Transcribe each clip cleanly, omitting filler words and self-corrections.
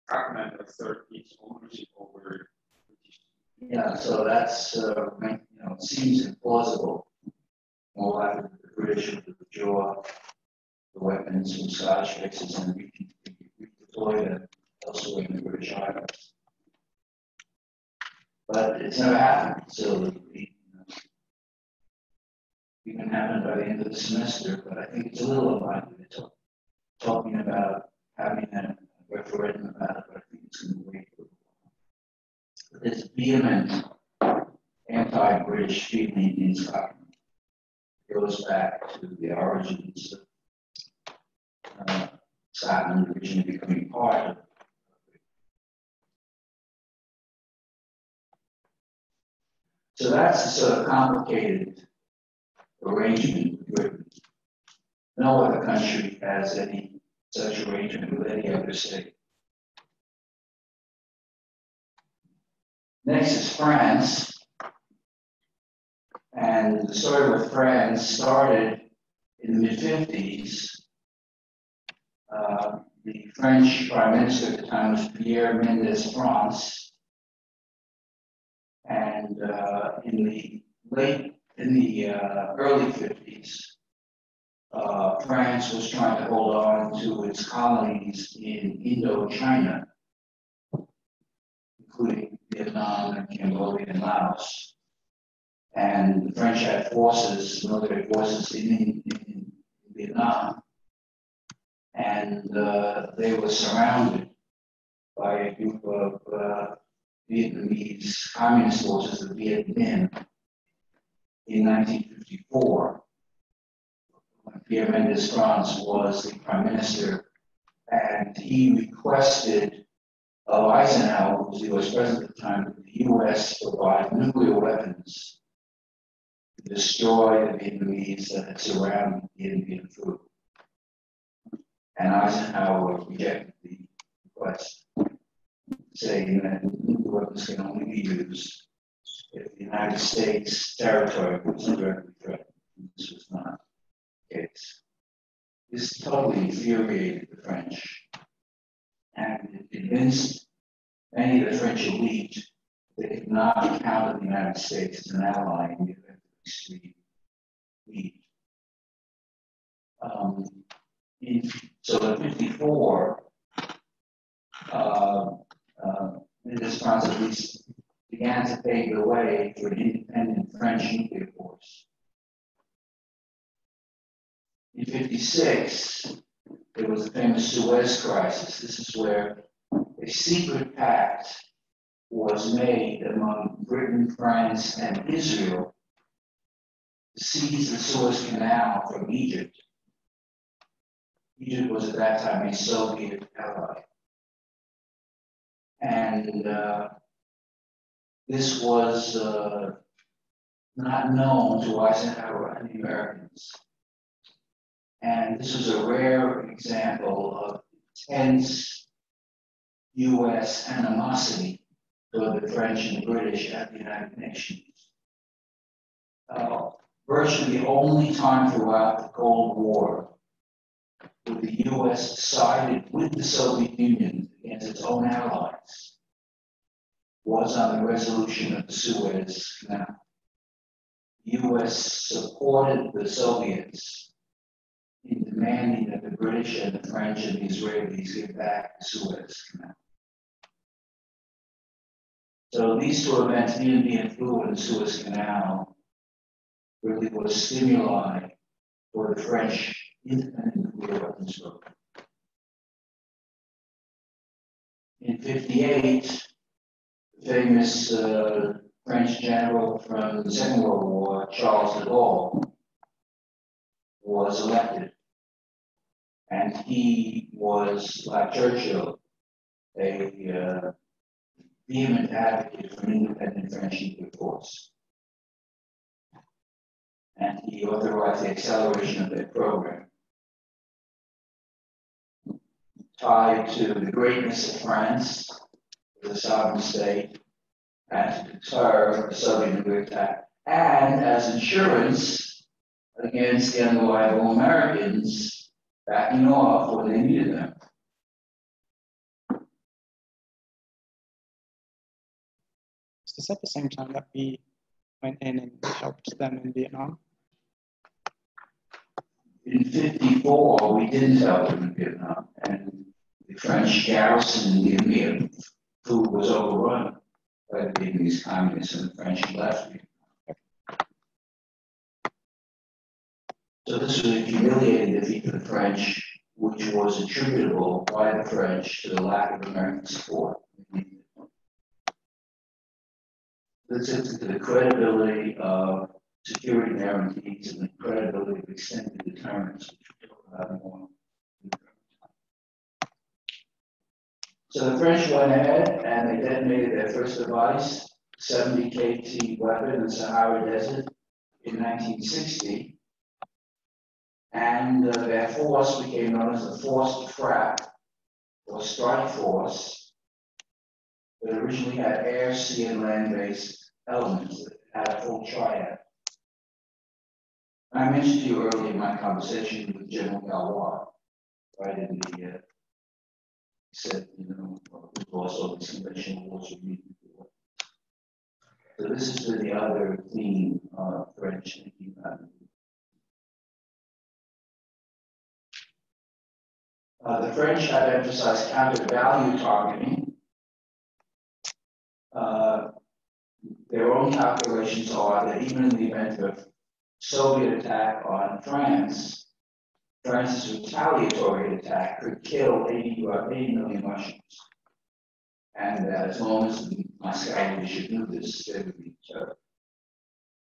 fragment of Turkish ownership over British. Yeah, so that's, it seems implausible. More likely the British would withdraw the weapons from Scottish bases and redeploy them elsewhere in the British Islands. But it's never happened, so it can happen by the end of the semester, but I think it's a little unlikely to talking about having a referendum about it, but I think it's going to wait for a while. But there's vehement anti-British feeling in Scotland. It goes back to the origins of Scotland originally becoming part of it. So that's a sort of complicated arrangement with Britain. No other country has any such arrangement with any other state. Next is France. And the story with France started in the mid-50s. The French Prime Minister at the time was Pierre Mendès France. And in the early 50s, France was trying to hold on to its colonies in Indochina, including Vietnam and Cambodia and Laos. And the French had forces, military forces in Vietnam. And they were surrounded by a group of Vietnamese communist forces, the Viet Minh, in 1954, when Pierre Mendès France was the prime minister, and he requested of Eisenhower, who was the US president at the time, that the US provide nuclear weapons to destroy the Vietnamese that had surrounded the Indian food. And Eisenhower rejected the request, saying that nuclear weapons can only be used if the United States territory was directly threatened. This was not the case. This totally infuriated the French, and it convinced many of the French elite that they could not count on the United States as an ally in the event of extreme need. So in '54, Mendès France at least began to pave the way for an independent French nuclear force. In '56, there was the famous Suez Crisis. This is where a secret pact was made among Britain, France, and Israel to seize the Suez Canal from Egypt. Egypt was at that time a Soviet ally. And this was not known to Eisenhower and the Americans. And this was a rare example of intense US animosity toward the French and the British at the United Nations. Virtually the only time throughout the Cold War where the US sided with the Soviet Union against its own allies was on the resolution of the Suez Canal. The US supported the Soviets in demanding that the British and the French and the Israelis give back the Suez Canal. So these two events, even being fluid in the Suez Canal, really was stimuli for the French independent nuclear weapons program. In '58, the famous French general from the Second World War, Charles de Gaulle, was elected. And he was, like Churchill, a vehement advocate for an independent French nuclear force. And he authorized the acceleration of that program, tied to the greatness of France, as a sovereign state, and to deter the Soviet nuclear attack, and as insurance against the unreliable Americans backing off when they needed them. Is that the same time that we went in and helped them in Vietnam? In 54, we didn't help them in Vietnam, and the French garrison in the Amir, food was overrun by the Vietnamese communists, and the French left Vietnam. So this was a humiliating defeat for the French, which was attributable by the French to the lack of American support. This is to the credibility of security guarantees and the credibility of extended deterrence, which we'll talk about more. So the French went ahead and they detonated their first device, 70 KT weapon in the Sahara Desert in 1960. And their force became known as the Forced Trap or Strike Force, that originally had air, sea, and land-based elements that had a full triad. I mentioned to you earlier in my conversation with General Galois, right in the, he said, you know, we've lost all these conventional wars we need before. So this is the other theme of French thinking about it. The French had emphasized counter-value targeting. Their own calculations are that even in the event of Soviet attack on France, France's retaliatory attack could kill 80 million Russians. And as long as Moscow should do this, there would be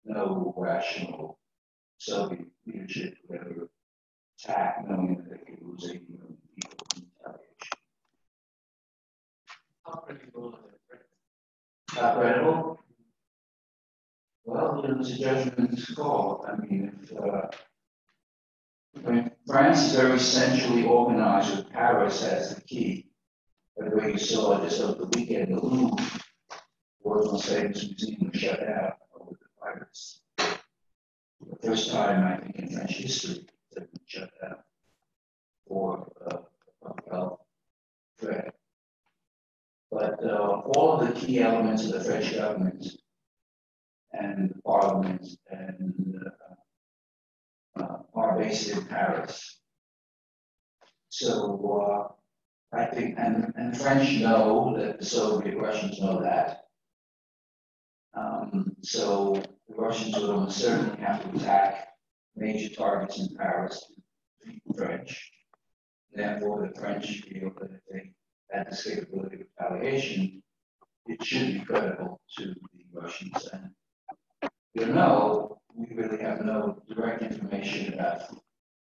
no rational Soviet leadership would ever attack, knowing that they could lose 80 million people in retaliation. How credible is it? How credible? Well, it was a judgment call. I mean, France is very centrally organized with Paris as the key. By the way, you saw just over the weekend, the Louvre, world's most famous museum, was shut down over the virus. The first time, I think, in French history, that it was shut down for public health threat. But all of the key elements of the French government and the parliament and are based in Paris. So I think, and the French know that the Soviet Russians know that. So the Russians would almost certainly have to attack major targets in Paris to defeat the French. Therefore, the French feel that if they had this capability of retaliation, it should be credible to the Russians. And we really have no direct information about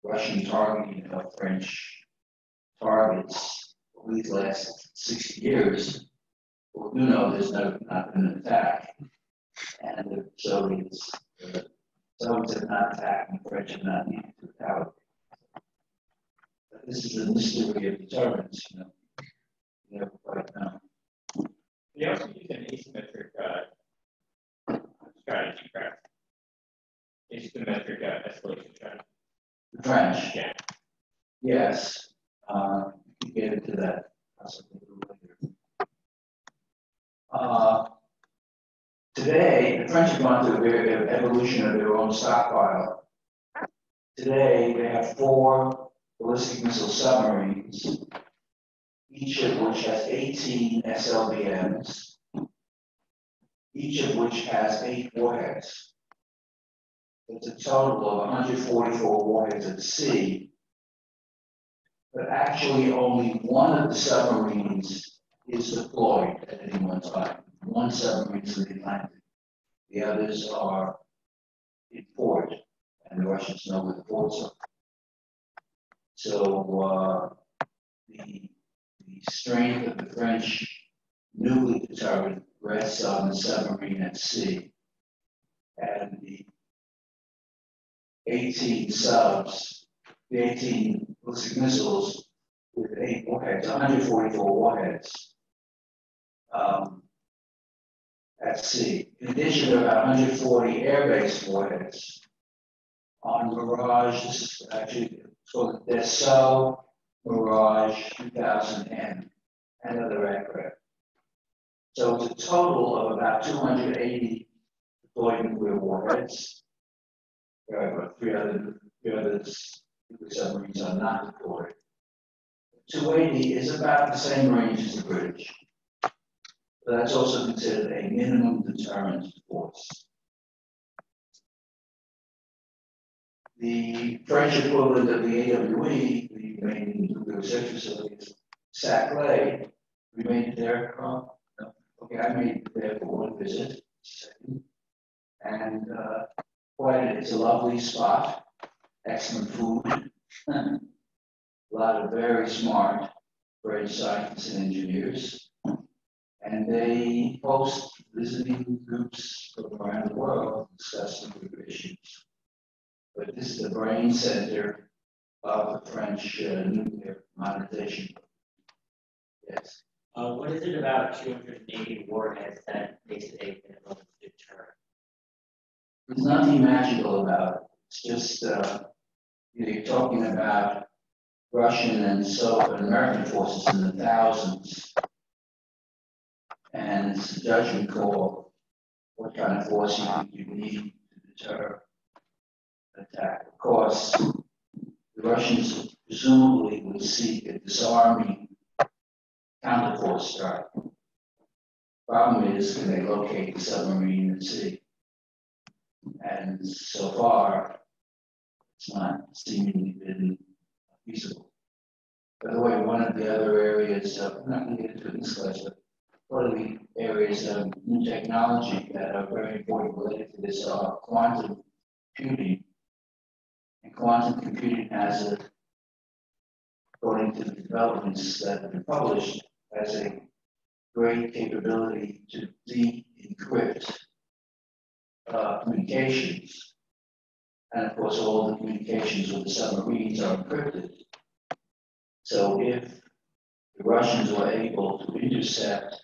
Russian targeting of French targets for these last 60 years. But we do know there's not been an attack. And the Soviets have not attacked, and the French have not needed to retaliate. But this is the mystery of deterrence, you know. You never quite know. They also use an asymmetric strategy, correct? Asymmetric escalation strategy. The French? Yeah. Yes. We can get into that possibly later. Today, the French have gone through an evolution of their own stockpile. Today, they have 4 ballistic missile submarines, each of which has 18 SLBMs, each of which has 8 warheads. It's a total of 144 warheads at sea, but actually only one of the submarines is deployed at any one time. One submarine is in the Atlantic. The others are in port, and the Russians know where the ports are. So the strength of the French nuclear deterrent rests on the submarine at sea, and the 18 subs, the 18 ballistic missiles with 8 warheads, 144 warheads at sea. In addition to about 140 air-based warheads on Mirage. This is actually called the Dassault Mirage 2000M and other aircraft. So it's a total of about 280 deployed nuclear warheads. But three others, nuclear submarines are not deployed. 280 is about the same range as the British. But that's also considered a minimum deterrent force. The French equivalent of the AWE, the main nuclear research facility, is Saclay. We made it there, Carl? No. Okay, I made it there for one visit. And it's a lovely spot, excellent food, a lot of very smart French scientists and engineers. And they host visiting groups from around the world to discuss nuclear issues. But this is the brain center of the French nuclear modernization. Yes. What is it about 280 warheads that makes it a minimum deterrent? There's nothing magical about it. It's just you're talking about Russian and American forces in the thousands. And it's a judgment call what kind of force you need to deter attack. Of course, the Russians presumably would seek a disarming counterforce strike. Problem is, can they locate the submarine at sea? And so far, it's not seemingly been feasible. By the way, one of the other areas, I'm not going to get into it in this class, but one of the areas of new technology that are very important related to this are quantum computing. And quantum computing has, according to the developments that have been published, has a great capability to de-encrypt communications. And of course, all the communications with the submarines are encrypted. So if the Russians were able to intercept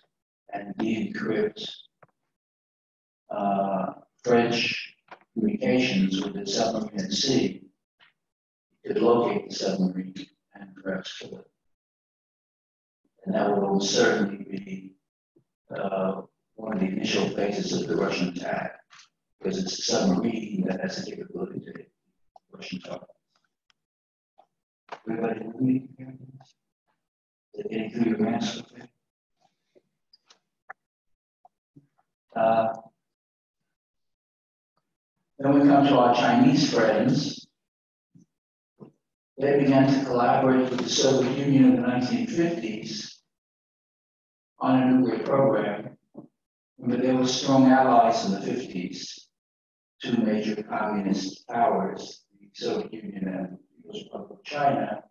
and de-encrypt French communications with the submarine at sea, you could locate the submarine and perhaps kill it. And that would almost certainly be one of the initial phases of the Russian attack, because it's a submarine that has the capability to hit Russian targets. Everybody with me? Is it getting through your mask? Okay. Then we come to our Chinese friends. They began to collaborate with the Soviet Union in the 1950s on a nuclear program, but they were strong allies in the 50s. Two major communist powers, the Soviet Union and the People's Republic of China.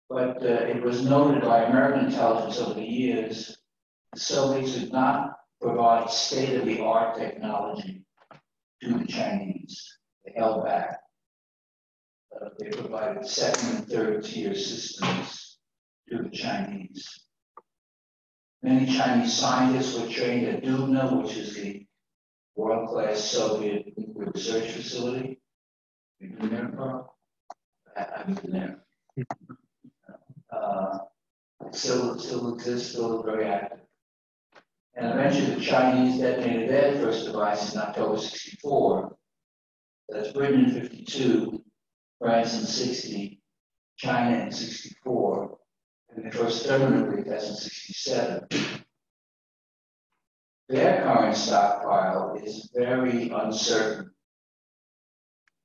But it was noted by American intelligence over the years, the Soviets did not provide state-of-the-art technology to the Chinese. They held back. They provided second and third tier systems to the Chinese. Many Chinese scientists were trained at Dubna, which is the world-class Soviet nuclear research facility. You've been there, Carl? I've been there. Still exists, still very active. And eventually the Chinese detonated their first device in October 64. That's Britain in 52, France in 60, China in 64, and the first thermonuclear test in 67. Their current stockpile is very uncertain.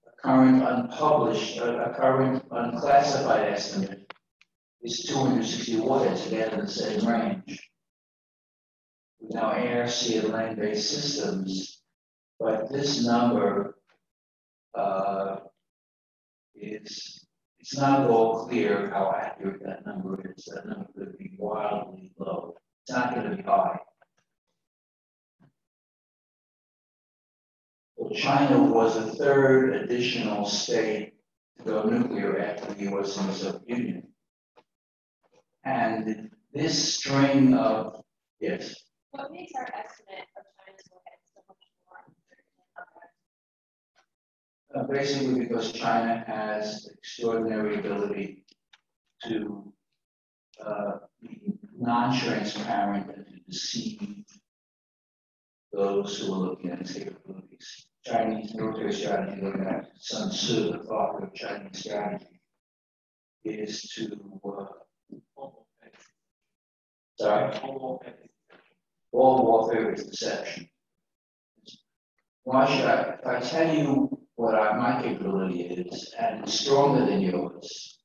A current unpublished, a current unclassified estimate is 260 warheads, again in the same range. With now air, sea, and land-based systems, but this number it's not at all clear how accurate that number is. That number could be wildly low. It's not going to be high. Well, China was the third additional state to go nuclear after the US and the Soviet Union. And this string of, yes? What makes our estimate of China's warheads so much more uncertain? Basically because China has extraordinary ability to be non-transparent and to deceive those who are looking at its capabilities. Chinese military strategy, looking at Sun Tzu, the father of Chinese strategy, is to all warfare is deception. Why should if I tell you what my capability is, and it's stronger than yours,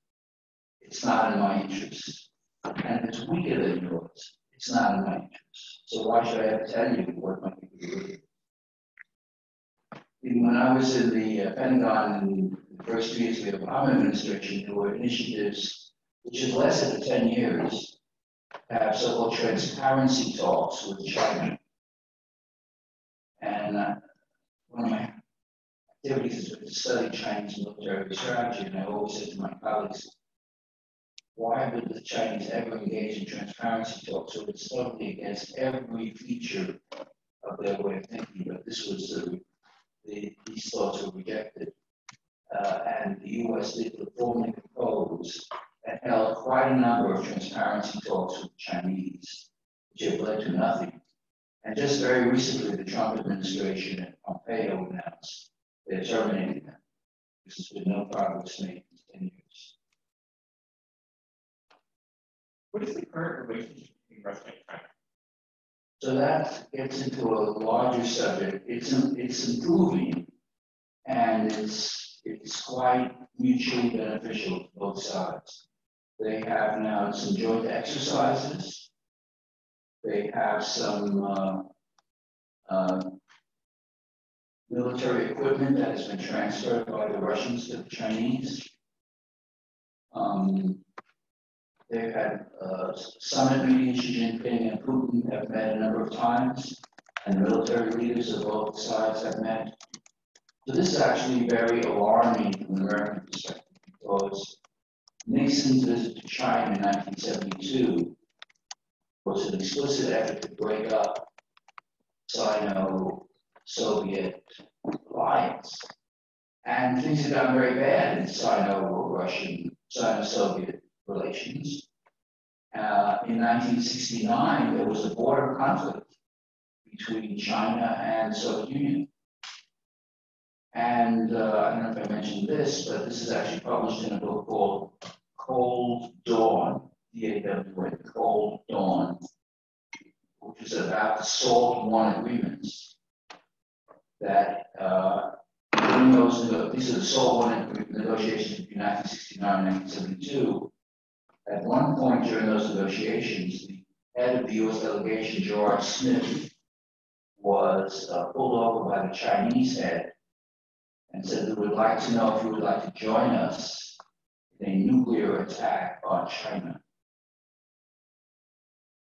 it's not in my interest. And if it's weaker than yours, it's not in my interest. So why should I have to tell you what my capability is? When I was in the Pentagon in the first 2 years of the Obama administration, there were initiatives which have lasted for 10 years to have so-called transparency talks with China. And one of my activities is to study Chinese military strategy, and I always said to my colleagues, why would the Chinese ever engage in transparency talks? So it's totally against every feature of their way of thinking, but this was these thoughts were rejected. And the US did formally propose and held quite a number of transparency talks with the Chinese, which have led to nothing. And just very recently, the Trump administration and Pompeo announced they're terminating them. There's been no progress made in 10 years. What is the current relationship between Russia and China? So that gets into a larger subject. It's improving, and it's quite mutually beneficial to both sides. They have now some joint exercises. They have some military equipment that has been transferred by the Russians to the Chinese. They've had summit meetings. Xi Jinping and Putin have met a number of times, and military leaders of both sides have met. So this is actually very alarming from an American perspective, because Nixon's visit to China in 1972 was an explicit effort to break up Sino-Soviet alliance. And things had gotten very bad in Sino-Soviet relations. In 1969, there was a border conflict between China and the Soviet Union. And I don't know if I mentioned this, but this is actually published in a book called Cold Dawn, D-A-W-N, Cold Dawn, which is about the SALT I agreements that during these are the SALT I negotiations between 1969 and 1972. At one point during those negotiations, the head of the U.S. delegation, George Smith, was pulled over by the Chinese head and said, we would like to know if you would like to join us in a nuclear attack on China.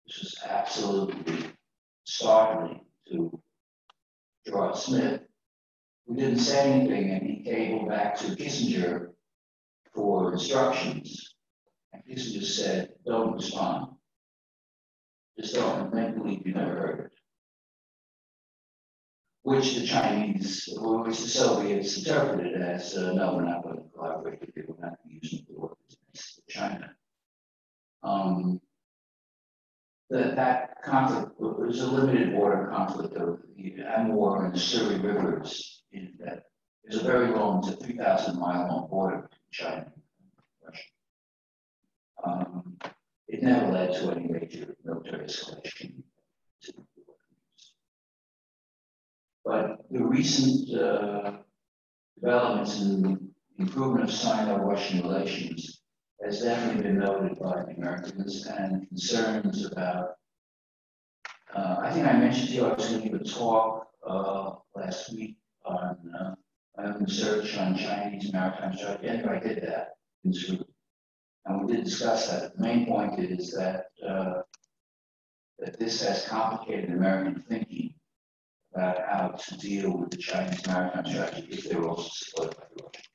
This was absolutely startling to George Smith, who didn't say anything, and he cabled back to Kissinger for instructions. And Kissinger said, don't respond. Just don't make believe you never heard it. Which the Soviets interpreted as, no, we're not going to collaborate with you, we're not going to use nuclear weapons against China. That conflict was a limited border conflict of the Amur and the Suri rivers. There's a very long, it's a 3,000-mile long border between China and Russia. It never led to any major military escalation. But the recent developments in the improvement of Sino-Russian relations has definitely been noted by the Americans, and concerns about, I think I mentioned to you I was going to give a talk last week on my own research on Chinese maritime strategy. Anyway, I did that in this group, and we did discuss that. The main point is that that this has complicated American thinking about how to deal with the Chinese maritime strategy if they were also supported by the Russians.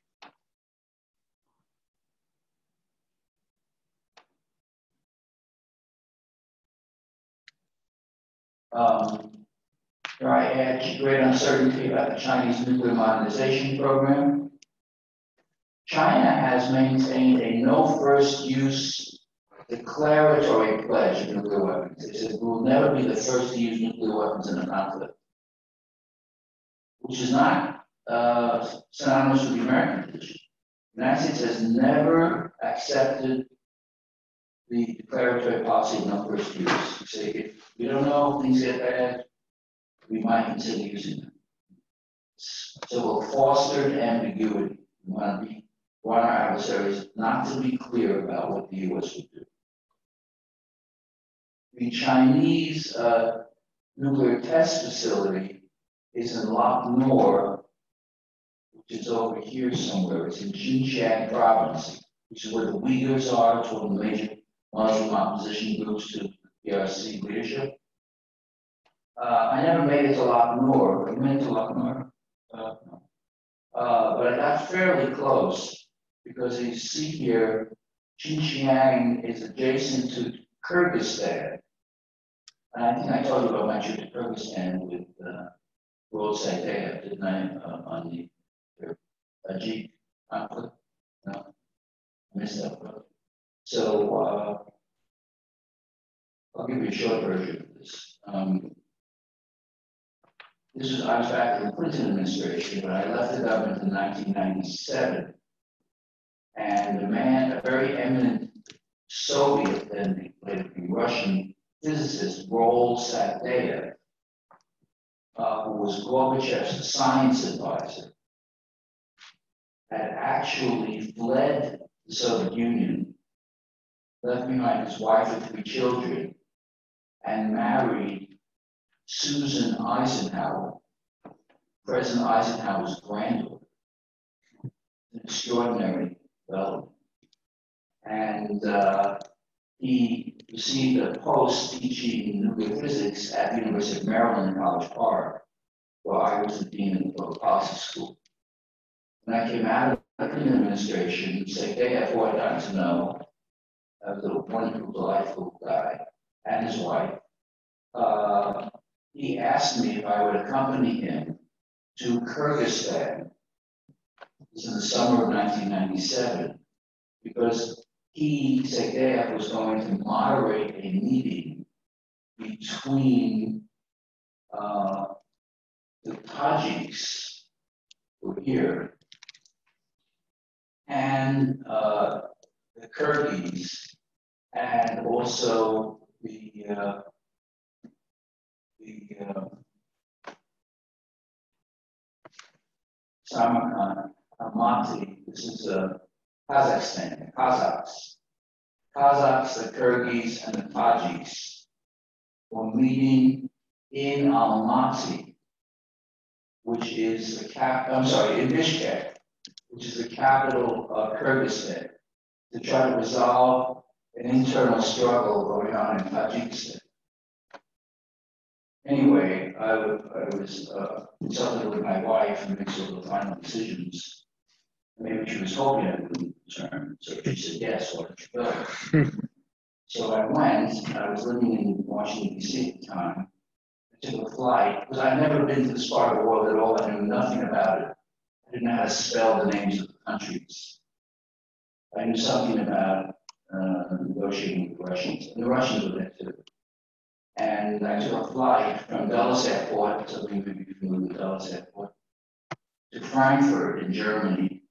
Here I add great uncertainty about the Chinese nuclear modernization program. China has maintained a no first use declaratory pledge of nuclear weapons. It says we will never be the first to use nuclear weapons in a conflict, which is not synonymous with the American position. The United States has never accepted the declaratory policy of no first use. Say, if we don't know if things get bad, we might consider using them. So we'll foster ambiguity. We want our adversaries not to be clear about what the U.S. would do. The Chinese nuclear test facility is in Lop Nor, which is over here somewhere. It's in Xinjiang province, which is where the Uyghurs are. It's one of the major Muslim opposition groups to PRC leadership. I never made it to Lop Nor. I went to Lop Nor. No. But I got fairly close because you see here, Xinjiang is adjacent to Kyrgyzstan. And I think I told you about my trip to Kyrgyzstan with World Saiteyev, didn't I, on the Ajit conflict? No, I missed that one. So I'll give you a short version of this. I was back in the Clinton administration, but I left the government in 1997. And a very eminent Soviet, then later Russian physicist, Roel Sateyev, who was Gorbachev's science advisor, had actually fled the Soviet Union, left behind his wife and 3 children, and married Susan Eisenhower, President Eisenhower's granddaughter. An extraordinary development. And he received a post teaching nuclear physics at the University of Maryland in College Park, where I was the dean of the public policy school. When I came out of the Clinton administration, Sateyev, who I got to know, was a wonderful, delightful guy, and his wife, he asked me if I would accompany him to Kyrgyzstan. It was in the summer of 1997, because he, Sateyev, was going to moderate a meeting between the Tajiks, who are here, and the Kyrgyz, and also the Samarkand, Almaty. This is Kazakhstan, Kazakhs, the Kyrgyz, and the Tajiks were meeting in Almaty, which is the in Bishkek, which is the capital of Kyrgyzstan, to try to resolve an internal struggle going on in Tajikistan. Anyway, I was consulted with my wife and made sort of the final decisions. Maybe she was hoping I wouldn't return, so she said, yes, why don't you go? So I went. I was living in Washington, D.C. at the time. I took a flight, because I'd never been to this part of the world at all. I knew nothing about it. I didn't know how to spell the names of the countries. I knew something about negotiating with the Russians, and the Russians were there too. And I took a flight from Dulles Airport, some of you may be familiar with Dulles Airport, to Frankfurt in Germany,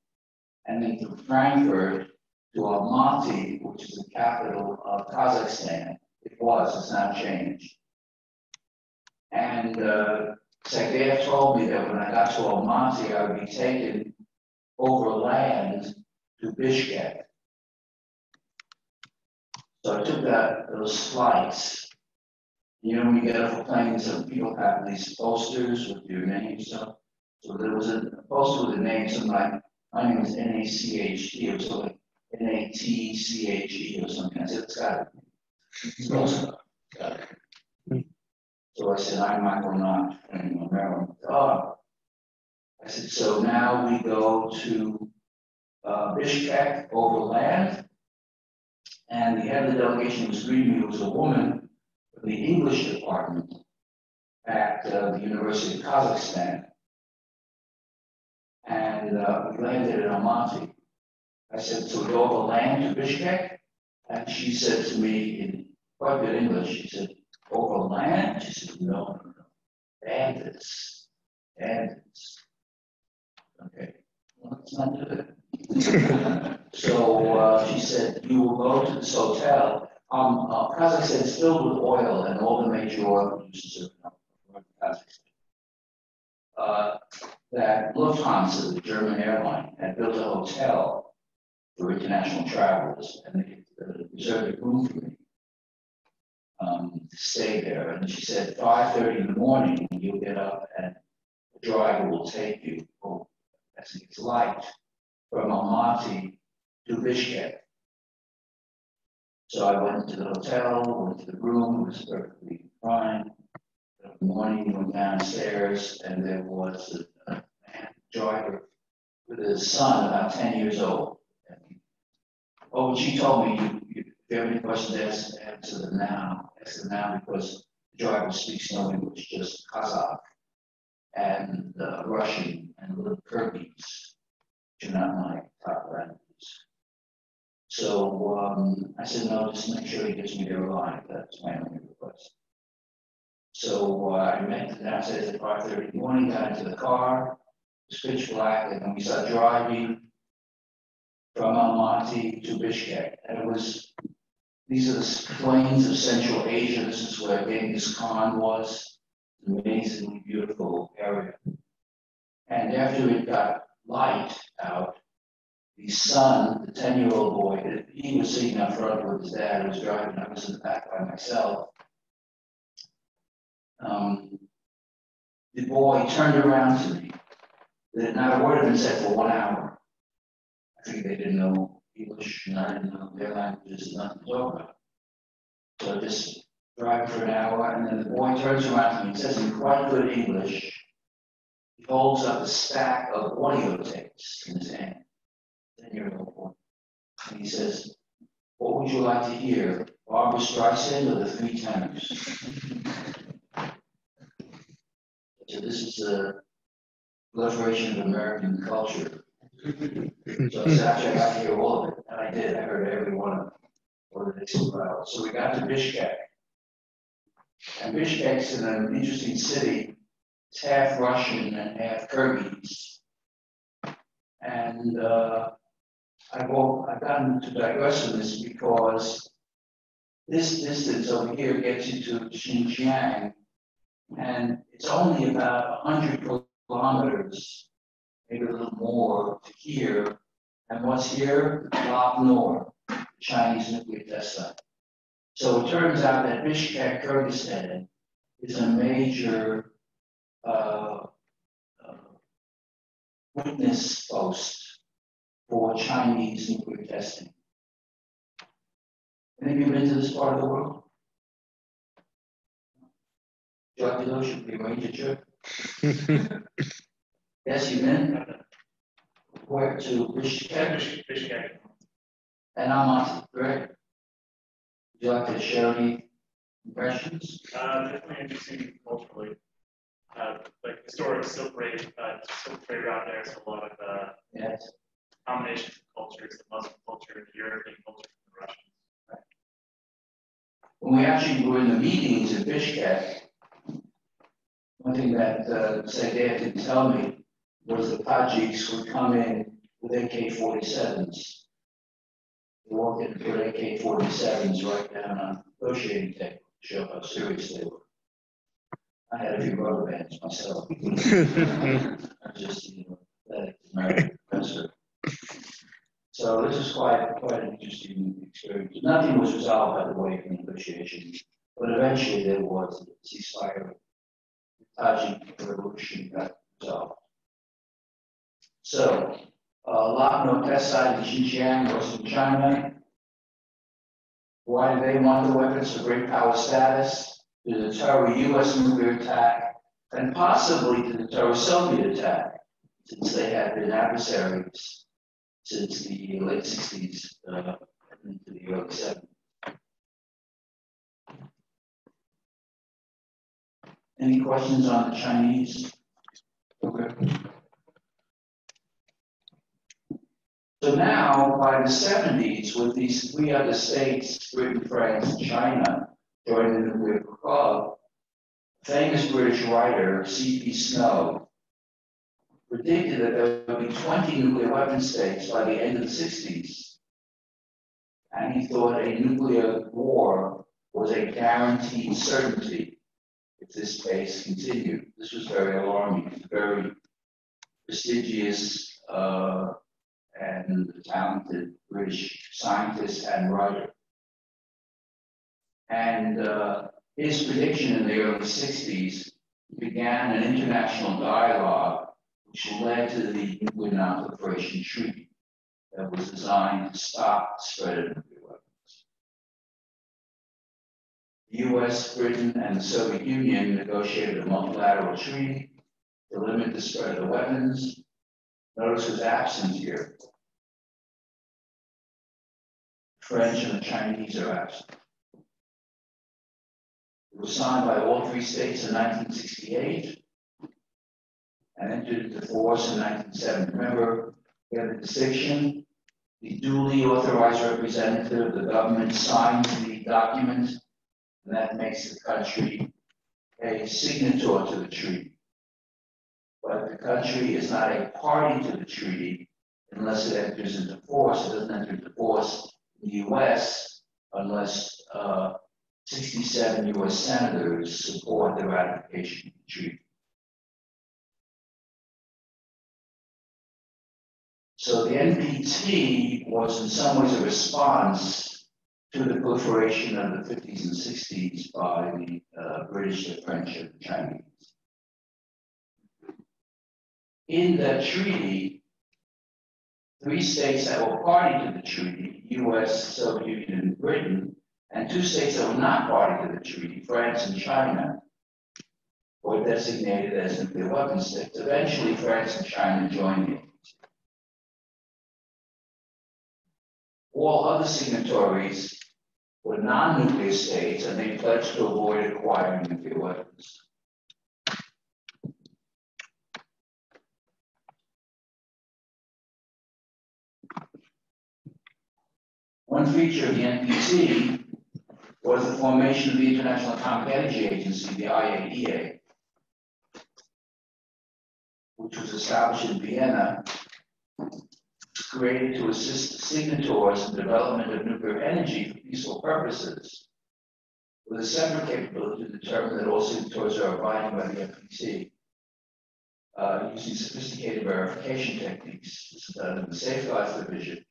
and then from Frankfurt to Almaty, which is the capital of Kazakhstan. It's now changed. And Sateyev told me that when I got to Almaty, I would be taken overland to Bishkek. So I took those flights. You know, when you get off a plane, some people have these posters with your name stuff. So there was a poster with a name, something like, my name is N-A-C-H-E, or something like N-A-T-C-H-E or something. I said, it's got it. It's close enough. Got it. So I said, I'm Michael Knott from Maryland. Oh. I said, so now we go to Bishkek overland. And the head of the delegation was greeting me. It was a woman from the English department at the University of Kazakhstan. And we landed in Almaty. I said, so we go overland to Bishkek? And she said to me in quite good English, she said, over land? She said, no. Bandits. Bandits. Okay, well, let's not do that. So she said, you will go to this hotel. Kazakhstan is filled with oil, and all the major oil producers are Kazakhstan. That Lufthansa, the German airline, had built a hotel for international travelers, and they reserved a room for me to stay there. And she said, 5:30 in the morning, you'll get up, and the driver will take you, as it's light, from Almaty to Bishkek. So I went to the hotel, went to the room, it was perfectly fine. In the morning, went downstairs, and there was a man driver with his son, about 10 years old. And she told me, if you have any questions, answer them now. Ask them now, because the driver speaks no English, just Kazakh and Russian and a little Kyrgyz, which are not my top languages. So I said, no, just make sure he gets me there alive. That's my only request. So I met downstairs at 5:30 in the morning, got into the car, it was pitch black, and then we started driving from Almaty to Bishkek. And these are the plains of Central Asia. This is where Genghis Khan was, an amazingly beautiful area. And after it got light out, the son, the 10-year-old boy, he was sitting up front with his dad, who was driving. I was in the back by myself. The boy turned around to me. Not a word had been said for 1 hour. I think they didn't know English, and I didn't know their languages, nothing to talk about. So I just drive for an hour, and then the boy turns around to me and says in quite good English, he holds up a stack of audio tapes in his hand. 10-year-old boy. And he says, what would you like to hear? Barbra Streisand or the Three Tenors? So this is a proliferation of American culture. So I said, actually, I got to hear all of it. And I did. I heard every one of them. So we got to Bishkek. And Bishkek's an interesting city. It's half Russian and half Kyrgyz. And I've gotten to digress on this because this distance over here gets you to Xinjiang, and it's only about 100 kilometers, maybe a little more, to here. And what's here? Lop Nor, the Chinese nuclear test site. So it turns out that Bishkek, Kyrgyzstan, is a major witness post for Chinese nuclear testing. Any of you been to this part of the world? Would you like to go? Should we arrange a trip? Yes, you've been? Where to? Bishkek? Bishkek. And Almaty, correct? Would you like to share any impressions? Definitely interesting culturally. Like historic silk trade route there, so a lot of Yes. combinations of cultures, the Muslim culture, the European culture, and the Russian. Right. When we actually were in the meetings in Bishkek, one thing that Sadat didn't tell me was the Tajiks would come in with AK-47s. They walked in with AK-47s right down on the negotiating table to show how serious they were. I had a few rubber bands myself. I just, that American professor. So this is quite an interesting experience. Nothing was resolved, by the way, in negotiations, but eventually there was a ceasefire. The Tajik revolution got resolved. So, Lop Nor test site in Xinjiang, Western China. Why do they want the weapons for great power status? To deter a U.S. nuclear attack, and possibly to deter a Soviet attack, since they had been adversaries since the late 60s into the early 70s. Any questions on the Chinese? Okay. So So now, by the 70s, with these three other states, Britain, France, and China, joining the nuclear club, famous British writer C.P. Snow predicted that there would be 20 nuclear weapon states by the end of the 60s. And he thought a nuclear war was a guaranteed certainty if this pace continued. This was very alarming. He's a very prestigious and talented British scientist and writer. And his prediction in the early 60s began an international dialogue which led to the Nuclear Non-Proliferation Treaty that was designed to stop the spread of nuclear weapons. The US, Britain, and the Soviet Union negotiated a multilateral treaty to limit the spread of the weapons. Notice who's absent here. French and the Chinese are absent. It was signed by all three states in 1968 and entered into force in 1970. Remember, we have the distinction. The duly authorized representative of the government signs the document, and that makes the country a signator to the treaty. But the country is not a party to the treaty unless it enters into force. It doesn't enter into force in the US unless 67 US senators support the ratification of the treaty. So the NPT was in some ways a response to the proliferation of the 50s and 60s by the British, the French, and the Chinese. In that treaty, three states that were party to the treaty, US, Soviet Union, and Britain, and two states that were not party to the treaty, France and China, were designated as nuclear weapon states. Eventually, France and China joined it. All other signatories were non-nuclear states, and they pledged to avoid acquiring nuclear weapons. One feature of the NPT was the formation of the International Atomic Energy Agency, the IAEA, which was established in Vienna, created to assist signatories in the development of nuclear energy for peaceful purposes, with a separate capability to determine that all signatories are abiding by the NPT, using sophisticated verification techniques. This is done in the Safeguards Division.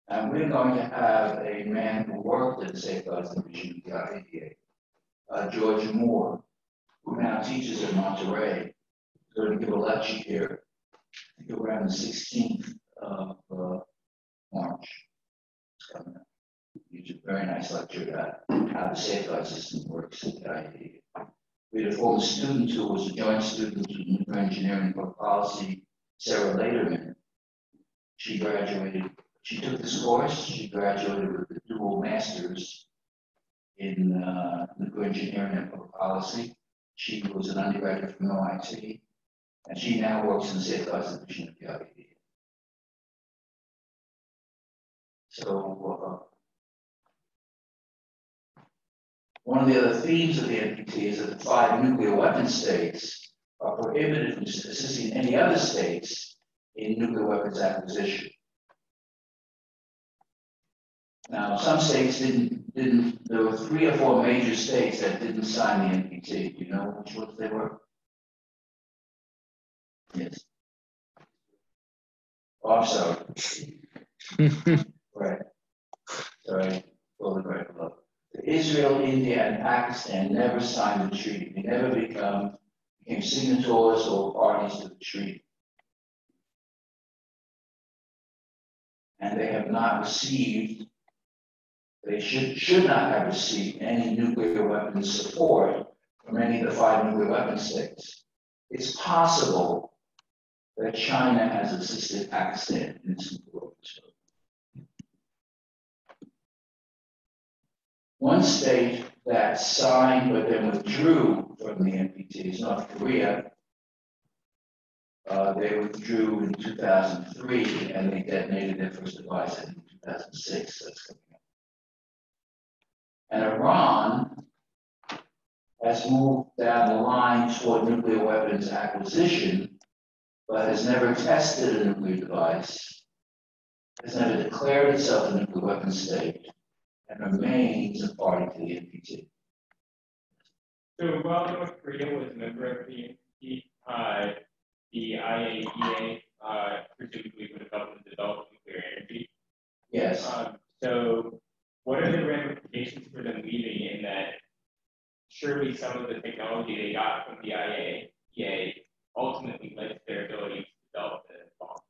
And we're going to have a man who worked at the Safeguards Division of the IAEA, George Moore, who now teaches in Monterey. He's going to give a lecture here, I think around the 16th of March. It's coming up. He's a very nice lecture about how the safeguard system works at the IAEA. We had a former student who was a joint student of nuclear engineering and public policy, Sarah Laderman. She graduated. She took this course. She graduated with a dual master's in nuclear engineering and public policy. She was an undergraduate from MIT, and she now works in the Safeguards Division of the IAEA. So, one of the other themes of the NPT is that the 5 nuclear weapon states are prohibited from assisting any other states in nuclear weapons acquisition. Now, some states didn't, there were 3 or 4 major states that didn't sign the NPT. Do you know which ones they were? Yes. Oh, I'm sorry. Right. Sorry. Well, right below. Israel, India, and Pakistan never signed the treaty. They never became signatories or parties to the treaty. And they have not received, they should not have received any nuclear weapons support from any of the 5 nuclear weapon states. It's possible that China has assisted Pakistan in its nuclear weapons program. One state that signed but then withdrew from the NPT is North Korea. They withdrew in 2003 and they detonated their first device in 2006. That's coming up. And Iran has moved down the line toward nuclear weapons acquisition, but has never tested a nuclear device, has never declared itself a nuclear weapons state, and remains a party to the NPT. So while North Korea was a member of the IAEA presumably would have helped to develop nuclear energy. Yes. So what are the ramifications for them leaving in that surely some of the technology they got from the IAEA ultimately led to their ability to develop the bomb?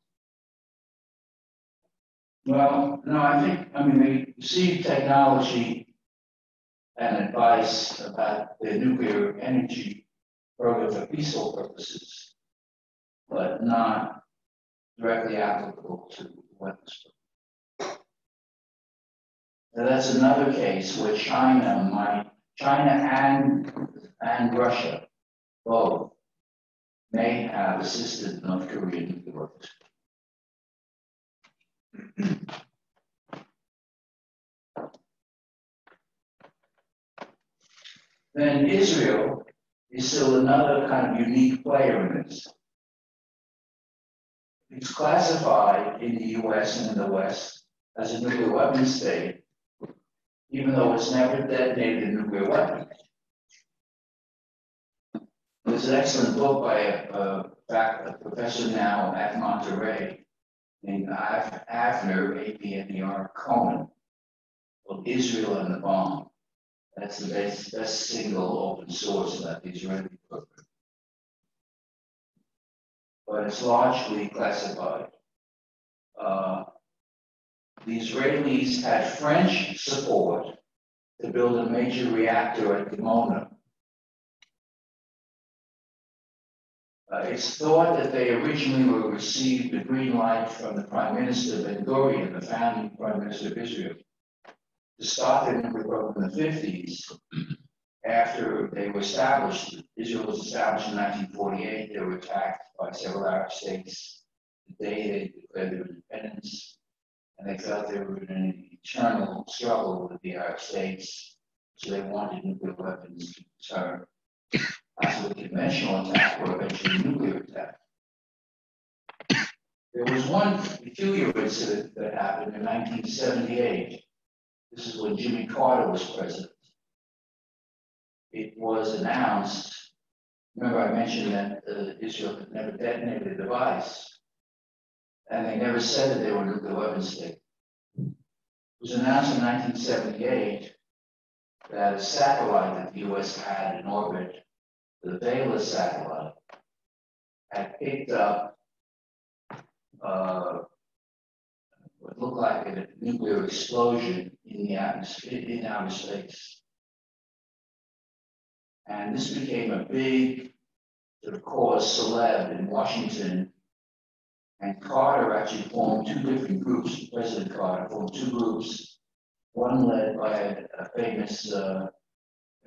Well, no, I mean, they received technology and advice about the nuclear energy program for peaceful purposes, but not directly applicable to weapons. Now, that's another case where China and Russia both may have assisted North Korean nuclear weapons. Then Israel is still another kind of unique player in this. It's classified in the US and in the West as a nuclear weapons state, even though it's never detonated a nuclear weapon. There's an excellent book by a professor now at Monterey named Avner, A-V-N-E-R, Cohen, called Israel and the Bomb. That's the best single open source about the Israeli program. But it's largely classified. The Israelis had French support to build a major reactor at Dimona. It's thought that they originally received the green light from the Prime Minister Ben Gurion, the founding Prime Minister of Israel, to start their nuclear program in the 50s. After they were established, Israel was established in 1948. They were attacked by several Arab states the day they declared their independence, and they felt they were in an eternal struggle with the Arab states, so they wanted nuclear weapons to deter either conventional attack or eventually a nuclear attack. There was one peculiar incident that happened in 1978. This is when Jimmy Carter was president. It was announced, remember I mentioned that Israel had never detonated a device, and they never said that they were a nuclear weapons state. It was announced in 1978 that a satellite that the US had in orbit, the Vela satellite, had picked up what looked like a nuclear explosion in the atmosphere, in outer space. And this became a big sort of cause celeb in Washington. And Carter actually formed two different groups. President Carter formed two groups, one led by a famous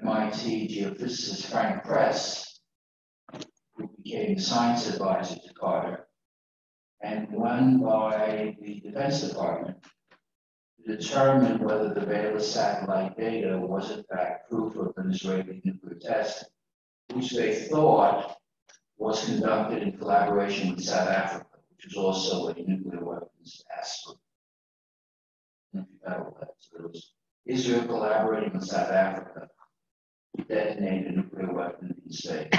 MIT geophysicist, Frank Press, who became the science advisor to Carter, and one by the Defense Department to determine whether the Vela satellite data was in fact proof of an Israeli nuclear test, which they thought was conducted in collaboration with South Africa, which was also a nuclear weapons aspirant. So it was Israel collaborating with South Africa to detonate a nuclear weapon in space.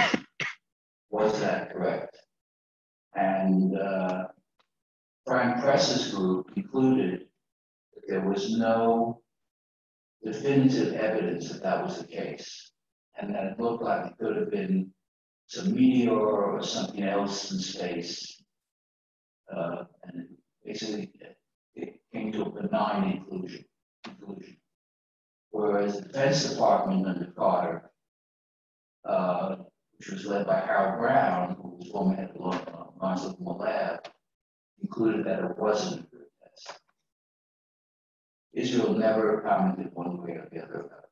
Was that correct? And Frank Press's group concluded that there was no definitive evidence that that was the case, and that it looked like it could have been some meteor or something else in space. And basically, it came to a benign conclusion. Whereas the Defense Department under Carter, which was led by Harold Brown, who was former head of Mars Lab, concluded that it wasn't a good test. Israel never commented one way or the other about it.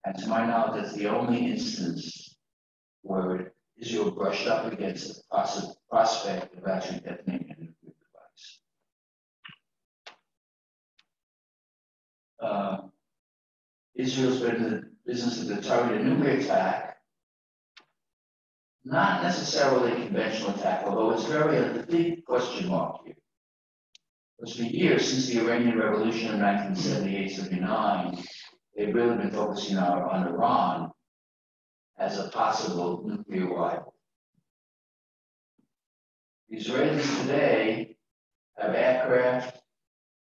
And to my knowledge, that's the only instance where it Israel brushed up against the prospect of actually detonating a nuclear device. Israel's been in the business of deterring a nuclear attack, not necessarily a conventional attack, although it's a big question mark here. Because for years, since the Iranian Revolution in 1978-79, they've really been focusing on Iran as a possible nuclear rival. The Israelis today have aircraft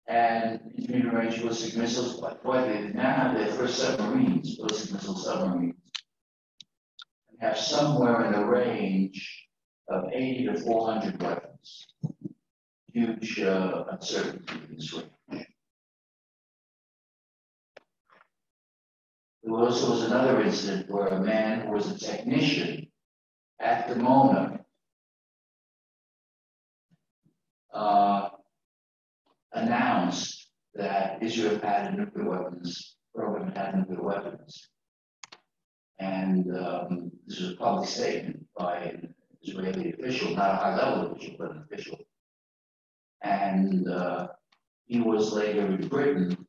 and intermediate-range ballistic missiles. Boy, they now have their first submarines, ballistic missile submarines, and have somewhere in the range of 80 to 400 weapons. Huge uncertainty in this range. There also was another incident where a man who was a technician at Dimona announced that Israel had a nuclear weapons program, had nuclear weapons. And this was a public statement by an Israeli official, not a high-level official, but an official. And he was later in Britain.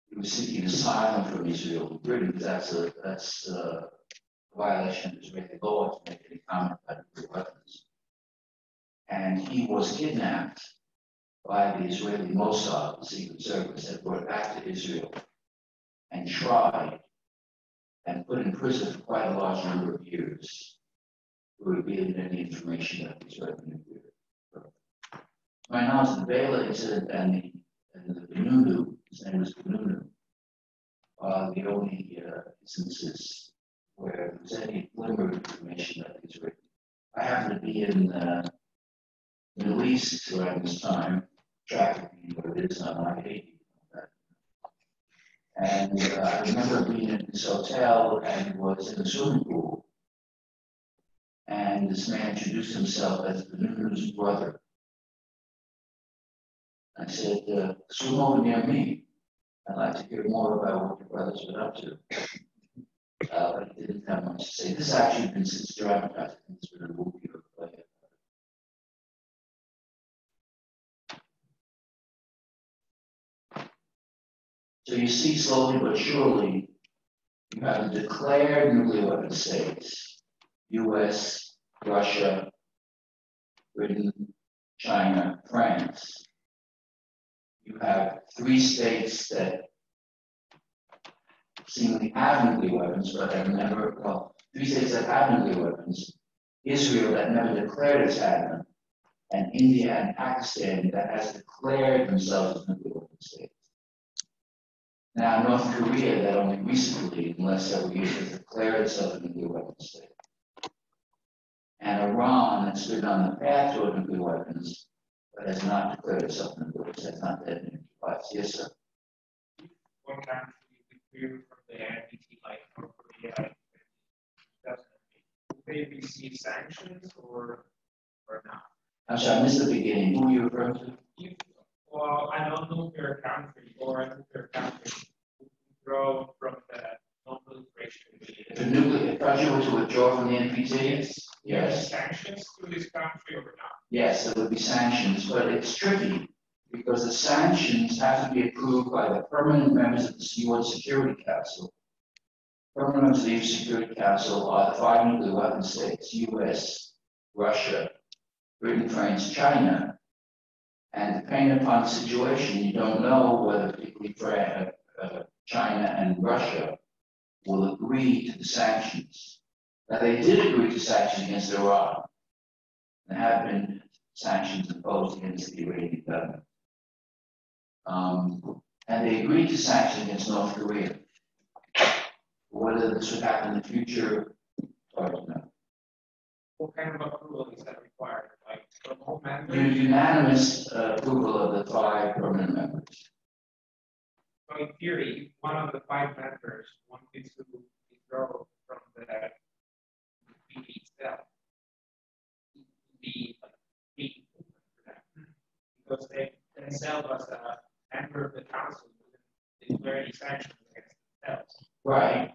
He was seeking asylum from Israel in Britain because that's a violation of Israeli law to make any comment about nuclear weapons. And he was kidnapped by the Israeli Mossad, the Secret Service, and brought back to Israel and tried and put in prison for quite a large number of years for revealing any information about the Israeli nuclear program. Right now, it's the Bela incident and the Benunu, his name was Benunu, are the only instances where there's any glimmer of information about the Israeli. I happen to be in the Middle East around this time, trafficking what it is on I-80. And I remember being in this hotel and was in a swimming pool. And this man introduced himself as Benunu's brother. I said, swim over near me. I'd like to hear more about what your brother's been up to. But he didn't have much to say. This actually been since dramatized. I think it's been a movie or a play. So you see, slowly but surely, you have the declared nuclear weapon states: US, Russia, Britain, China, France. You have 3 states that seemingly have nuclear weapons, but have never, well, 3 states that have nuclear weapons: Israel, that never declared it's had them, and India and Pakistan, that has declared themselves as nuclear weapon states. Now, North Korea, that only recently, in the last several years, has declared itself a nuclear weapon state. And Iran, that's been on the path toward nuclear weapons, but has not declared itself a nuclear weapon, has not detonated device. Yes, sir. One country withdrew from the NPT, like North Korea, will they receive sanctions or not? I'm sorry, I missed the beginning. Who are you referring to? Well, I know nuclear country or a nuclear country withdraw from the non-proliferation agreement. If a nuclear country were to withdraw from the NPT, yes. Sanctions to this country or not? Yes, there would be sanctions, but it's tricky because the sanctions have to be approved by the permanent members of the UN Security Council. Permanent members of the UN Security Council are the 5 nuclear weapon states: US, Russia, Britain, France, China. And depending upon the situation, you don't know whether particularly China and Russia will agree to the sanctions. Now, they did agree to sanctions against Iran. There have been sanctions imposed against the Iranian government. And they agreed to sanctions against North Korea. Whether this would happen in the future, I don't know. What kind of approval is that required? Like from all members? Unanimous approval of the 5 permanent members. So in theory, one of the 5 members wanted to withdraw from the treaty itself. It would be like big for them because they themselves, as a member of the council, wouldn't declare any sanctions against themselves. Right,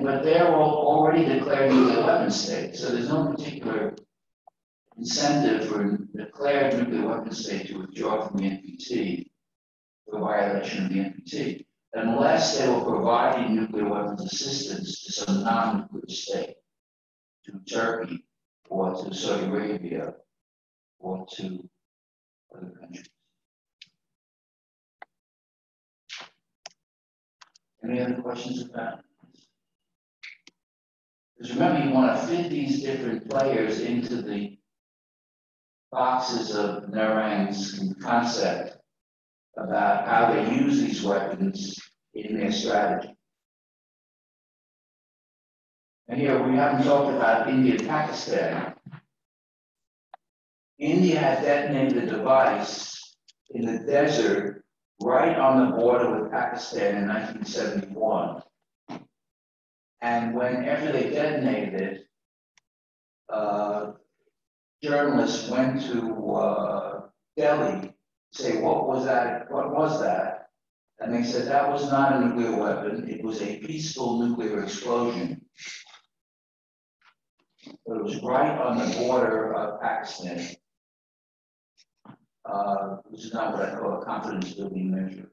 but they're already declared nuclear weapon state, so there's no particular incentive for declared nuclear weapon state to withdraw from the NPT for violation of the NPT, unless they were providing nuclear weapons assistance to some non-nuclear state, to Turkey, or to Saudi Arabia, or to other countries. Any other questions about it? Because remember, you want to fit these different players into the boxes of Narang's concept about how they use these weapons in their strategy. And here we haven't talked about India and Pakistan. India had detonated a device in the desert right on the border with Pakistan in 1971. And after they detonated it, journalists went to Delhi to say, what was that? And they said that was not a nuclear weapon, it was a peaceful nuclear explosion. But it was right on the border of Pakistan, which is not what I call a confidence building measure.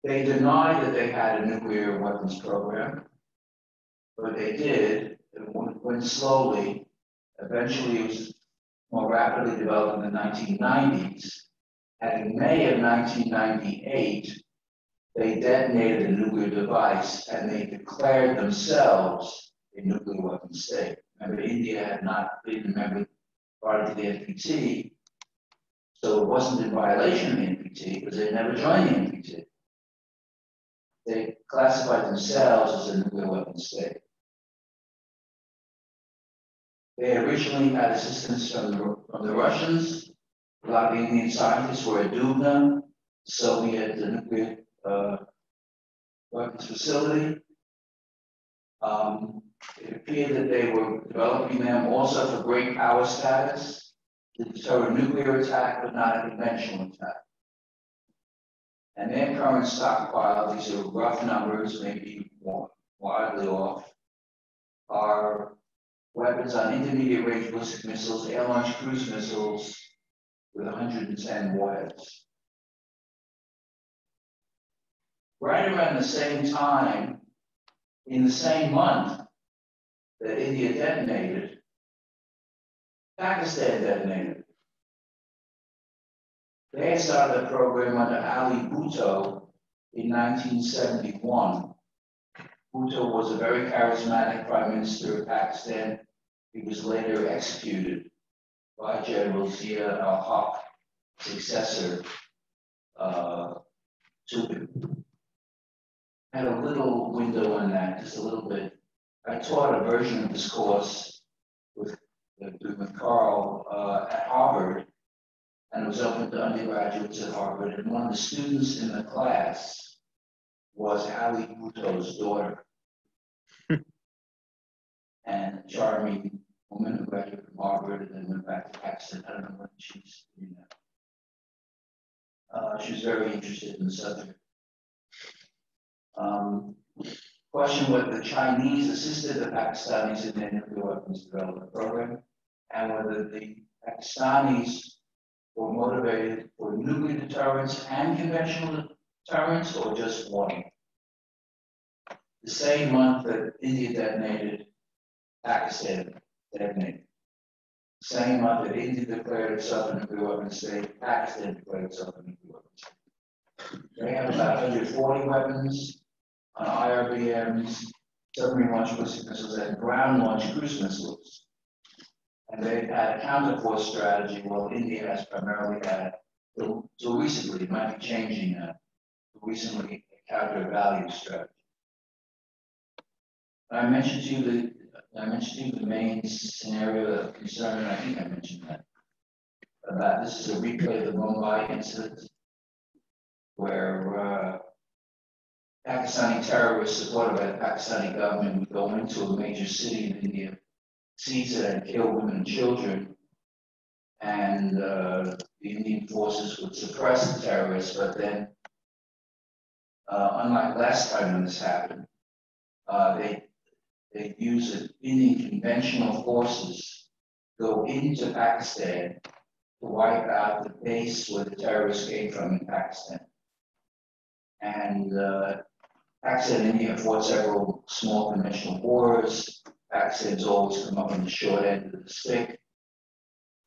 They denied that they had a nuclear weapons program, but they did. It went slowly. Eventually, it was more rapidly developed in the 1990s. And in May of 1998, they detonated a nuclear device and they declared themselves a nuclear weapon state. Remember, India had not been a member part of the NPT, so it wasn't in violation of the NPT because they never joined the NPT. They classified themselves as a nuclear weapon state. They originally had assistance from the Russians. A lot of the Indian scientists were at Dubna, Soviet nuclear weapons facility. It appeared that they were developing them also for great power status, to deter a nuclear attack, but not a conventional attack. And their current stockpile, these are rough numbers, maybe wildly off, are weapons on intermediate range ballistic missiles, air-launched cruise missiles with 110 warheads. Right around the same time, in the same month that India detonated, Pakistan detonated. They had started a program under Ali Bhutto in 1971. Bhutto was a very charismatic prime minister of Pakistan. He was later executed by General Zia al-Haq, successor to him. I had a little window on that, just a little bit. I taught a version of this course with Carl at Harvard, and it was open to undergraduates at Harvard. And one of the students in the class was Ali Bhutto's daughter, and a charming woman who graduated from Harvard and then went back to Pakistan. I don't know what she's doing now. She was very interested in the subject. Question whether the Chinese assisted the Pakistanis in their nuclear weapons development program, and whether the Pakistanis were motivated for nuclear deterrence and conventional deterrence, or just one. The same month that India detonated, Pakistan detonated. Same month that India declared itself a nuclear weapon state, Pakistan declared itself a nuclear weapon state. They have about 140 weapons on IRBMs, submarine-launched ballistic missiles, and ground-launched cruise missiles. And they've had a counterforce strategy, while India has primarily had, so recently, it might be changing now, recently a counter-value strategy. I mentioned to you the main scenario of concern, and I think I mentioned that. About this is a replay of the Mumbai incident, where Pakistani terrorists supported by the Pakistani government would go into a major city in India, seize it and kill women and children, and the Indian forces would suppress the terrorists, but then unlike last time when this happened, they use it, Indian conventional forces go into Pakistan to wipe out the base where the terrorists came from in Pakistan. And Pakistan and India fought several small conventional wars. Pakistan's always come up on the short end of the stick.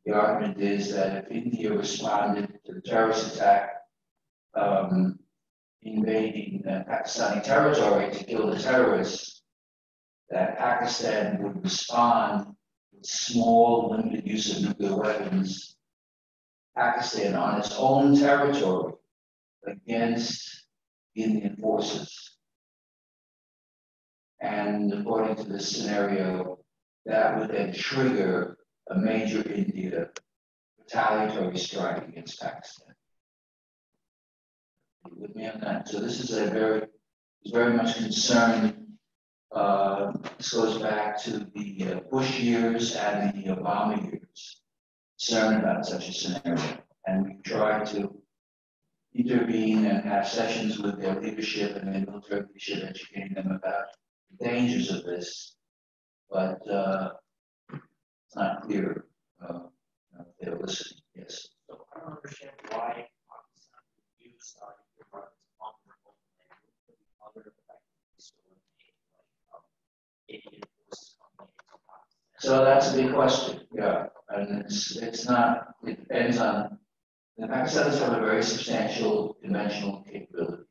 The argument is that if India responded to the terrorist attack, invading Pakistani territory to kill the terrorists, that Pakistan would respond with small, limited use of nuclear weapons, Pakistan on its own territory against Indian forces. And according to this scenario, that would then trigger a major India retaliatory strike against Pakistan. Are you with me on that? So this is very much concerned. This goes back to the Bush years and the Obama years, concerned about such a scenario. And we try to intervene and have sessions with their leadership and their military leadership, educating them about the dangers of this. But it's not clear if they're listening. Yes. So I don't understand why Pakistan would use nuclear weapons on their own land. Other effects Indian forces coming into Pakistan. So that's a big question. Yeah, and it's not. It depends on. The Pakistanis have a very substantial conventional capability,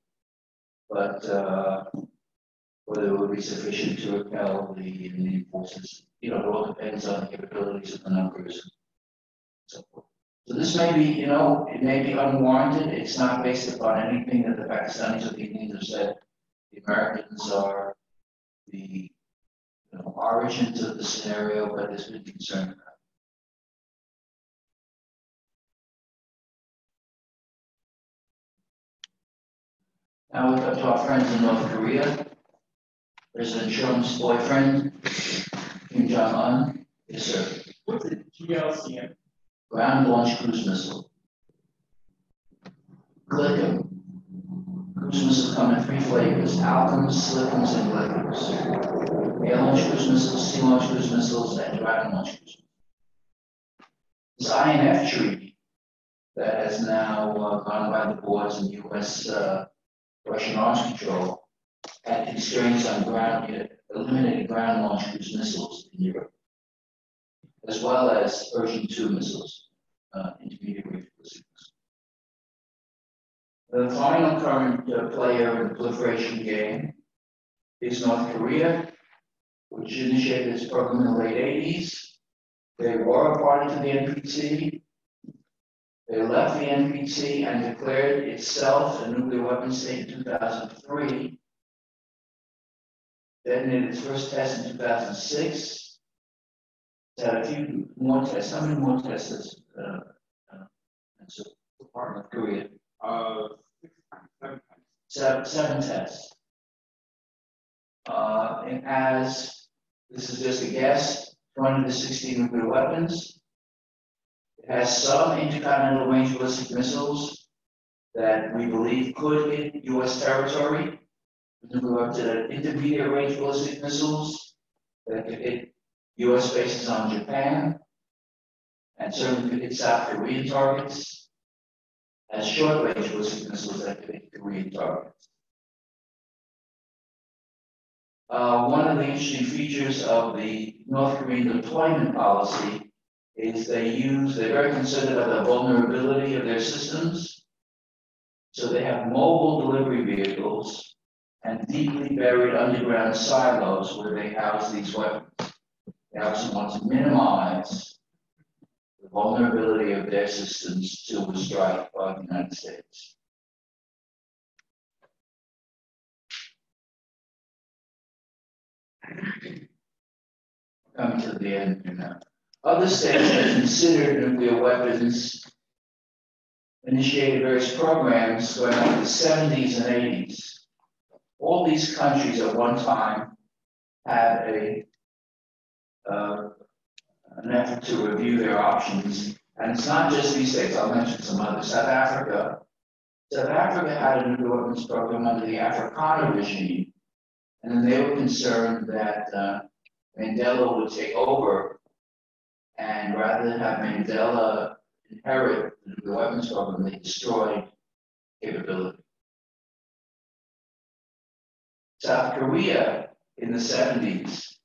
but whether it would be sufficient to repel the Indian forces, it all depends on the capabilities of the numbers and so forth. So this may be, it may be unwarranted. It's not based upon anything that the Pakistanis or the Indians have said. The Americans are the origins of the scenario, but there's been concern about it. Now we come to our friends in North Korea. President Trump's boyfriend, Kim Jong-un. Yes, sir. What's the GLCM? Ground Launch Cruise Missile. Glickam. Cruise missiles come in 3 flavors: Alchemist, Slickums, and Glickams. Air Launch Cruise Missiles, Sea Launch Cruise Missiles, and Dragon Launch Cruise Missiles. This INF treaty that has now gone by the boards in U.S. Russian arms control had constraints on eliminated ground launch cruise missiles in Europe, as well as version 2 missiles, intermediate range ballistic missiles. The final current player in the proliferation game is North Korea, which initiated this program in the late 80s. They were a party to the NPT. They left the NPT and declared itself a nuclear weapons state in 2003. Detonated its first test in 2006. It's had a few more tests. How many more tests has North Korea? 7 tests. It has, this is just a guess, 20 to 60 nuclear weapons. It has some intercontinental range ballistic missiles that we believe could hit U.S. territory. Nuclear weapons that have intermediate range ballistic missiles that could hit U.S. bases on Japan, and certainly could hit South Korean targets, as short range ballistic missiles that could hit Korean targets. One of the interesting features of the North Korean deployment policy is they're very concerned about the vulnerability of their systems. So they have mobile delivery vehicles and deeply buried underground silos where they house these weapons. They also want to minimize the vulnerability of their systems to a strike by the United States. Coming to the end here now. Other states that considered nuclear weapons initiated various programs going on in the 70s and 80s. All these countries at one time had an effort to review their options. And it's not just these states, I'll mention some others. South Africa South Africa had a nuclear weapons program under the Afrikaner regime, and then they were concerned that Mandela would take over, and rather than have Mandela inherit the nuclear weapons program, they destroyed capability. South Korea in the 70s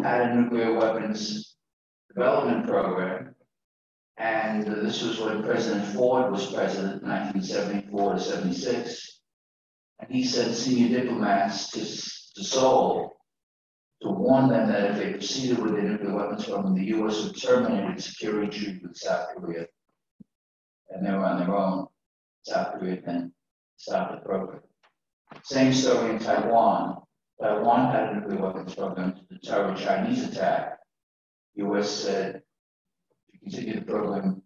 had a nuclear weapons development program, and this was when President Ford was president, 1974 to 76, and he sent senior diplomats to Seoul to warn them that if they proceeded with their nuclear weapons program, the U.S. would terminate its security treaty with South Korea, and they were on their own. South Korea then stopped the program. Same story in Taiwan. Taiwan had a nuclear weapons program to deter a Chinese attack. The U.S. said, if you continue the program,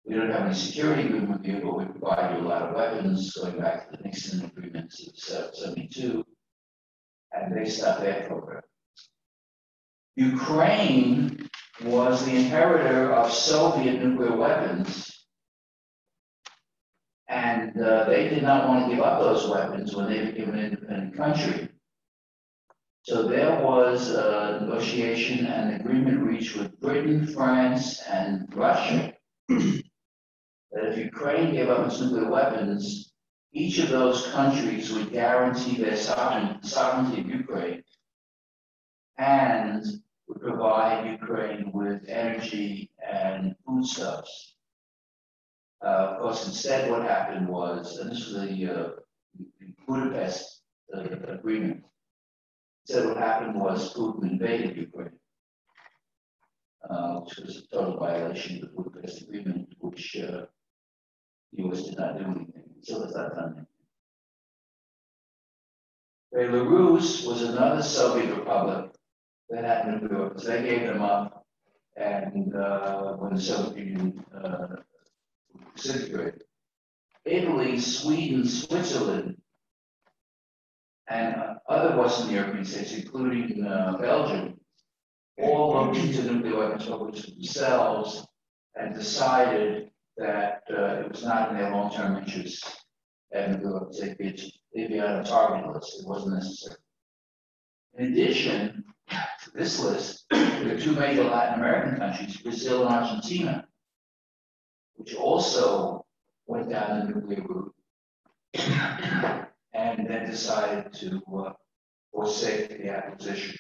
we don't have any security agreement with you, but we provide you a lot of weapons, going back to the Nixon agreements of 72, and they stopped their program. Ukraine was the inheritor of Soviet nuclear weapons, and they did not want to give up those weapons when they became an independent country. So there was a negotiation and agreement reached with Britain, France, and Russia that if Ukraine gave up its nuclear weapons, each of those countries would guarantee their sovereignty of Ukraine and would provide Ukraine with energy and foodstuffs. Of course, instead what happened was, and this was the Budapest agreement, instead what happened was Putin invaded Ukraine, which was a total violation of the Budapest agreement, which the US did not do anything, so that's not done anything. Belarus was another Soviet republic that had nuclear weapons. They gave them up, and when the Soviet Union disintegrated. Italy, Sweden, Switzerland, and other Western European states, including Belgium, all looked into nuclear weapons programs themselves and decided that it was not in their long-term interests and they'd be on a target list. It wasn't necessary. In addition to this list, there are two major Latin American countries, Brazil and Argentina, which also went down the nuclear route and then decided to forsake the acquisition.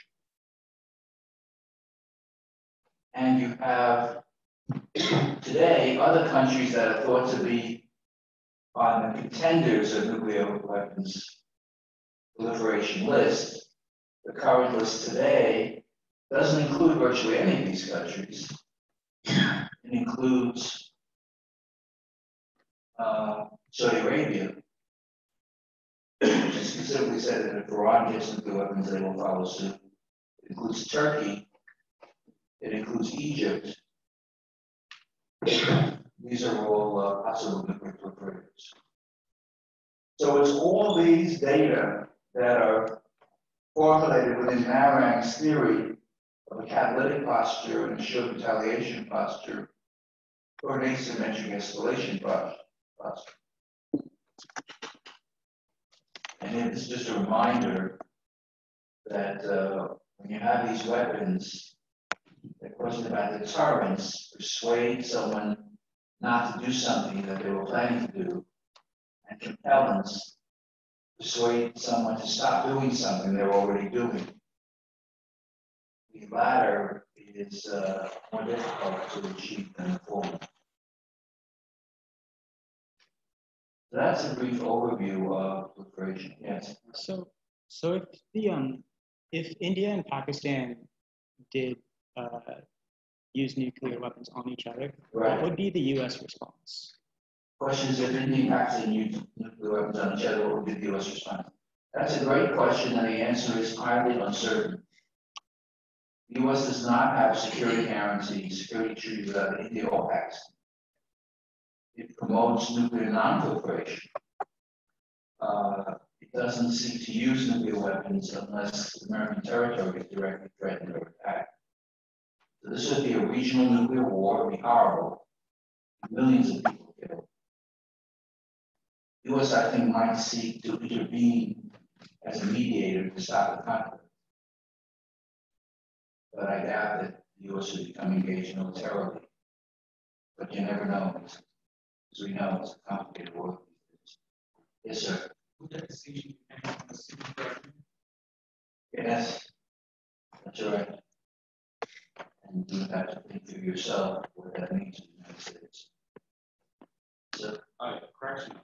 And you have today other countries that are thought to be on the contenders of nuclear weapons proliferation list. The current list today doesn't include virtually any of these countries. It includes Saudi Arabia, which has specifically said that if Iran gets nuclear weapons, they will follow suit. It includes Turkey. It includes Egypt. These are all possible nuclear proliferators. So it's all these data that are formulated within Marang's theory of a catalytic posture and a assured retaliation posture or an asymmetric escalation posture. And it's just a reminder that when you have these weapons, the question about deterrence, persuade someone not to do something that they were planning to do, and compellence, persuade someone to stop doing something they're already doing. The latter is more difficult to achieve than the former. So that's a brief overview of proliferation. Yes. So if India and Pakistan did use nuclear weapons on each other, right, what would be the U.S. response? Question is, if India and Pakistan used nuclear weapons on each other, what would be the U.S. response? That's a great question, and the answer is highly uncertain. The U.S. does not have security guarantees, security treaties with India or Pakistan. It promotes nuclear non-proliferation. It doesn't seek to use nuclear weapons unless American territory is directly threatened or attacked. So this would be a regional nuclear war. It would be horrible. Millions of people killed. U.S. I think might seek to intervene as a mediator to stop the conflict. But I doubt that the U.S. will become engaged militarily. But you never know, as we know, it's a complicated world. Yes, sir. Yes, that's right. And you have to think for yourself what that means in the United States. So, Correction.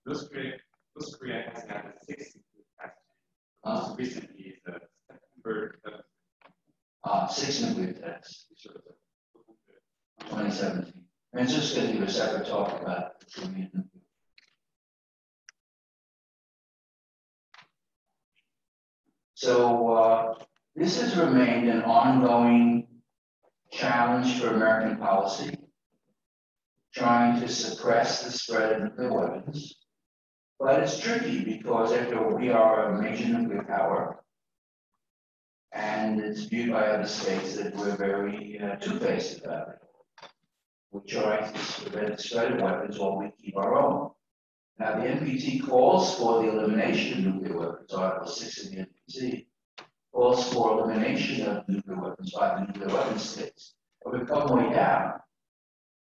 North Korea has had a 6 nuclear test. Most recently is the September 6 nuclear tests, 2017. And it's just going to give a separate talk about the Korean. So this has remained an ongoing challenge for American policy, trying to suppress the spread of nuclear weapons. But it's tricky because after all, we are a major nuclear power, and it's viewed by other states that we're very two-faced about it. We try to prevent the spread of weapons while we keep our own. Now, the NPT calls for the elimination of nuclear weapons. Article 6 of the NPT calls for elimination of nuclear weapons by the nuclear weapons states. But we've come way down.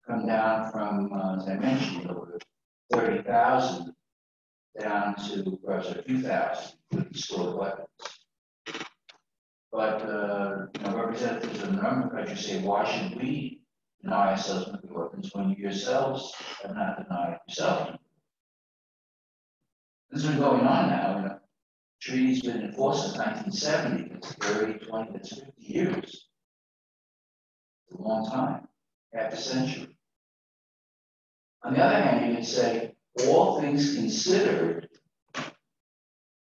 Come down from, as I mentioned, over 30,000 down to perhaps a few thousand with destroyed weapons. But representatives of a number of countries say, why should we deny ourselves nuclear weapons when you yourselves have not denied yourself? This has been going on now. Treaty's been in force since 1970. It's 30, 20, that's 50 years. It's a long time, half a century. On the other hand, you can say, all things considered,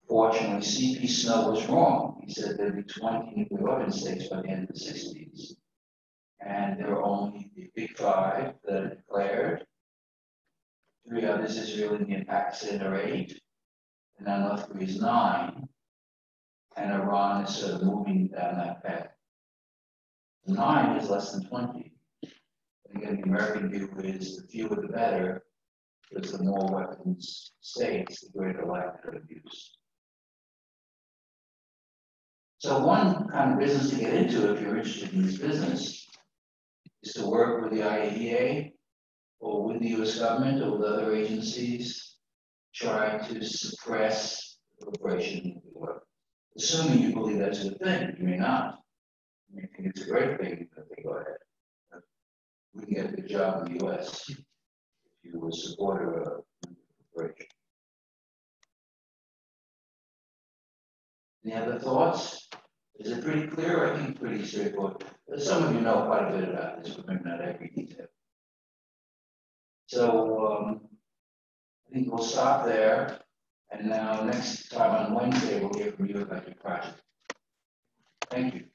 fortunately, C.P. Snow was wrong. He said there'd be 20 nuclear weapon states by the end of the 60s. And there were only the big 5 that declared. 3 others, Israel, India, and Pakistan, are 8. And now North Korea is 9. And Iran is sort of moving down that path. 9 is less than 20. And again, the American view is the fewer the better, because the more weapons states, the greater likelihood of abuse. So one kind of business to get into, if you're interested in this business, is to work with the IAEA or with the US government or with other agencies, try to suppress the proliferation of nuclear weapons. Assuming you believe that's a good thing, you may not. You may think it's a great thing that they go ahead. We can get a good job in the US if you were a supporter of nuclear proliferation. Any other thoughts? Is it pretty clear? I think pretty straightforward. Some of you know quite a bit about this, but maybe not every detail. So I think we'll stop there. And now next time on Wednesday, we'll hear from you about your project. Thank you.